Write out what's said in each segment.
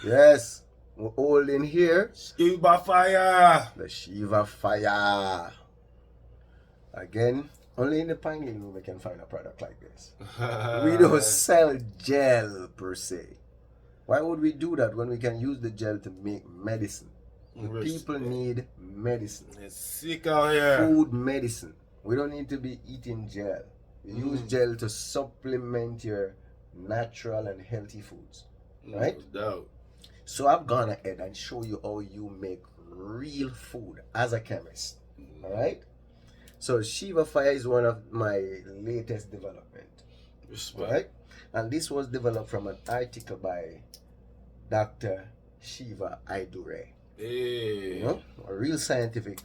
Yes, we're holding here Shiva fire. the Shiva fire. Again, only in the pineal room we can find a product like this. We don't sell gel per se. Why would we do that when we can use the gel to make medicine? People need medicine. It's sick out here. Food medicine. We don't need to be eating gel. We use gel to supplement your natural and healthy foods. Right? No doubt. So I've gone ahead and show you how you make real food as a chemist. Alright? So Shiva Fire is one of my latest development. Respect. Alright? And this was developed from an article by Dr. Shiva Aidure. Hey. You know? A real scientific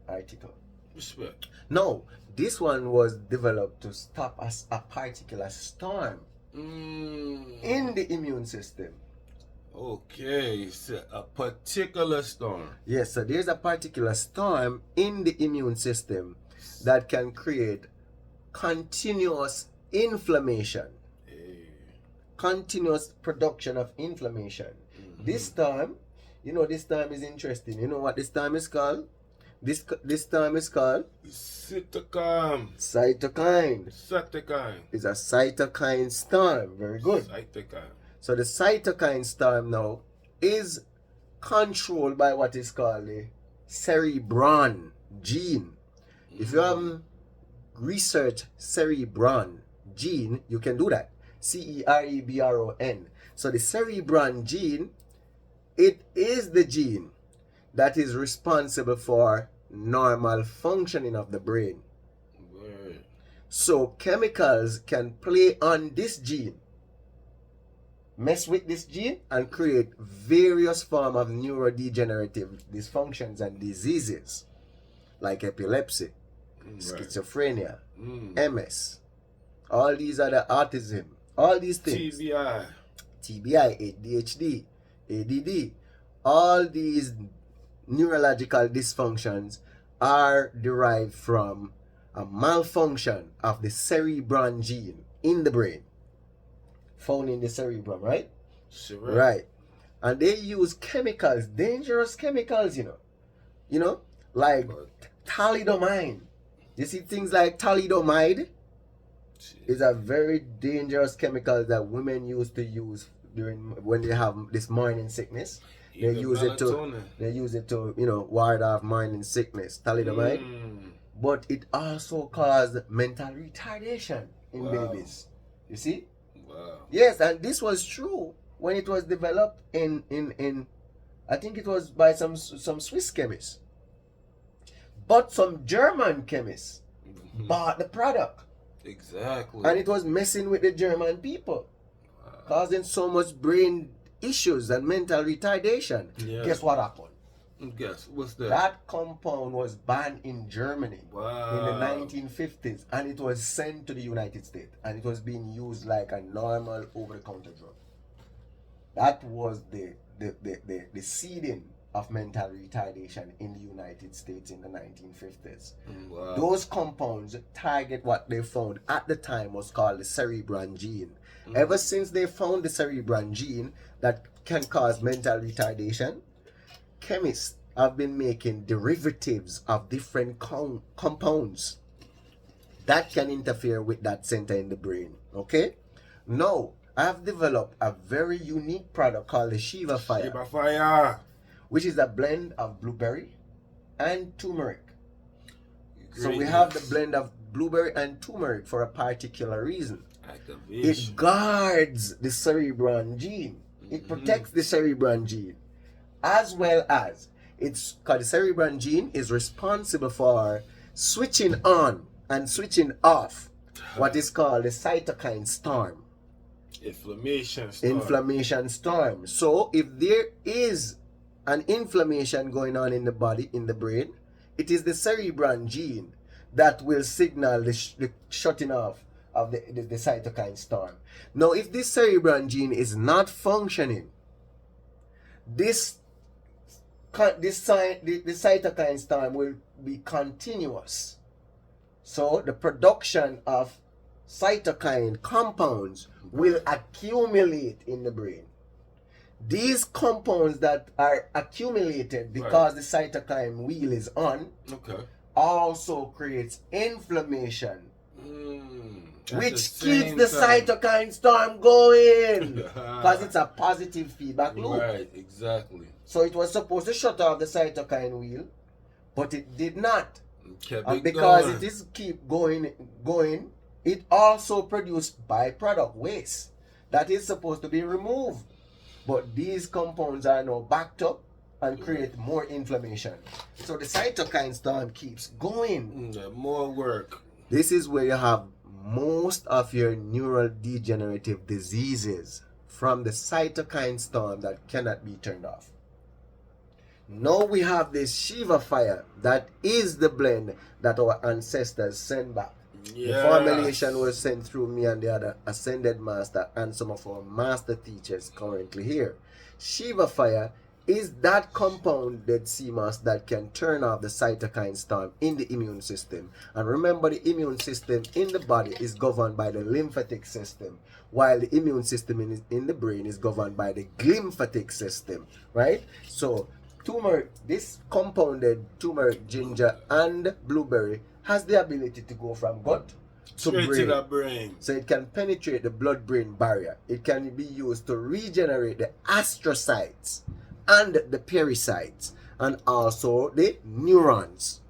article. Respect. No, this one was developed to stop a particular storm in the immune system. Okay, so a particular storm. Yes, so there's a particular storm in the immune system that can create continuous inflammation. Hey. Continuous production of inflammation. This storm, you know, this storm is interesting. You know what this storm is called? This storm is called Cytokine. cytokine. Cytokine. It's a cytokine storm. Very good. Cytokine. So the cytokine storm now is controlled by what is called the CRBN gene. If you haven't researched CRBN gene, you can do that. CEREBRON. So the CRBN gene, it is the gene that is responsible for normal functioning of the brain. Word. So chemicals can play on this gene, mess with this gene, and create various forms of neurodegenerative dysfunctions and diseases like epilepsy, schizophrenia, MS. All these are the autism. All these things. TBI. TBI, ADHD, ADD. All these neurological dysfunctions are derived from a malfunction of the CRBN gene in the brain, found in the cerebrum, right? Sure. Right. And they use chemicals, dangerous chemicals, you know, like thalidomide. You see things like thalidomide is a very dangerous chemical that women used to use when they have this morning sickness. They use it to, you know, ward off morning sickness, thalidomide. But it also caused mental retardation in babies. You see? Wow. Yes, and this was true when it was developed in I think it was by some Swiss chemists. But some German chemists bought the product. Exactly. And it was messing with the German people, causing so much brain issues and mental retardation. Yeah. Guess what happened? Guess what's that? That compound was banned in Germany in Wow. the 1950s, and it was sent to the United States, and it was being used like a normal over-the-counter drug. That was the seeding of mental retardation in the United States in the 1950s. Wow. Those compounds target what they found at the time was called the CRBN gene. Ever since they found the CRBN gene that can cause mental retardation, chemists have been making derivatives of different compounds that can interfere with that center in the brain. Okay? Now, I have developed a very unique product called the Shiva Fire. Shiva fire. Which is a blend of blueberry and turmeric. So we have the blend of blueberry and turmeric for a particular reason. Activation. It guards the CRBN gene. It protects the CRBN gene. As well as, it's because the CRBN gene is responsible for switching on and switching off what is called the cytokine storm. Inflammation storm. So if there is an inflammation going on in the body, in the brain, it is the CRBN gene that will signal the shutting off of the cytokine storm. Now, if this CRBN gene is not functioning, the cytokine storm will be continuous. So the production of cytokine compounds will accumulate in the brain. These compounds that are accumulated because the cytokine wheel is on Okay. also creates inflammation, At which the keeps same the time. cytokine storm going because it's a positive feedback loop. Right, exactly. So it was supposed to shut off the cytokine wheel, but it did not. Kept And it because going. it is keep going, it also produced byproduct waste that is supposed to be removed. But these compounds are now backed up and create more inflammation. So the cytokine storm keeps going. More work. This is where you have most of your neurodegenerative diseases from the cytokine storm that cannot be turned off. Now we have this Shiva fire that is the blend that our ancestors sent back. Yes. The formulation was sent through me and the other ascended master and some of our master teachers currently here. Shiva fire is that compounded CMOS that can turn off the cytokine storm in the immune system. And remember, the immune system in the body is governed by the lymphatic system, while the immune system in the brain is governed by the glymphatic system, right? So turmeric, this compounded turmeric, ginger, and blueberry has the ability to go from gut to Straight brain. to the brain. So it can penetrate the blood-brain barrier. It can be used to regenerate the astrocytes and the pericytes and also the neurons.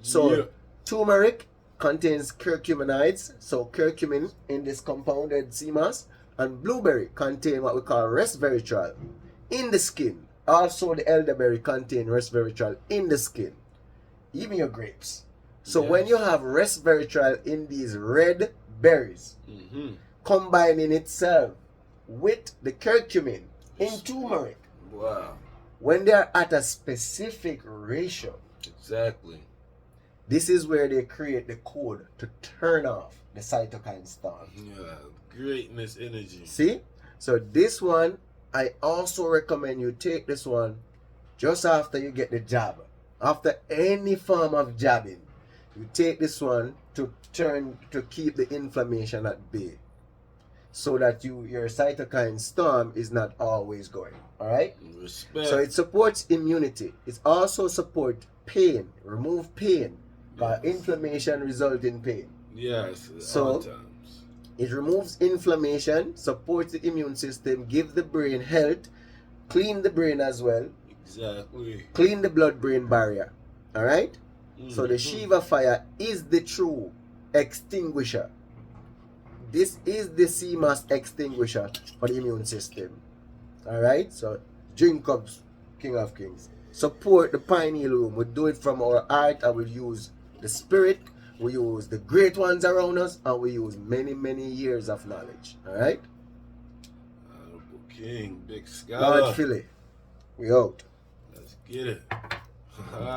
So turmeric contains curcuminoids, so curcumin in this compounded CMOS, and blueberry contain what we call resveratrol in the skin. Also the elderberry contain resveratrol in the skin. Even your grapes. So when you have resveratrol in these red berries, combining itself with the curcumin in turmeric, wow, when they are at a specific ratio, exactly, this is where they create the code to turn off the cytokine storm. Yeah, greatness energy. See? So this one, I also recommend you take this one just after you get the jab. After any form of jabbing, you take this one to keep the inflammation at bay, so that your cytokine storm is not always going. All right. Respect. So it supports immunity. It also supports pain. Remove pain. Because inflammation results in pain. Yes. So all times. it removes inflammation, supports the immune system, gives the brain health, clean the brain as well. Exactly. Clean the blood-brain barrier. All right. So the Shiva fire is the true extinguisher. This is the CMOS extinguisher for the immune system. Alright, so drink up King of Kings. Support the pineal room. We do it from our heart, and we use the spirit, we use the great ones around us, and we use many, many years of knowledge. Alright? Honorable King, big scholar. Lord Philly, we out. Let's get it.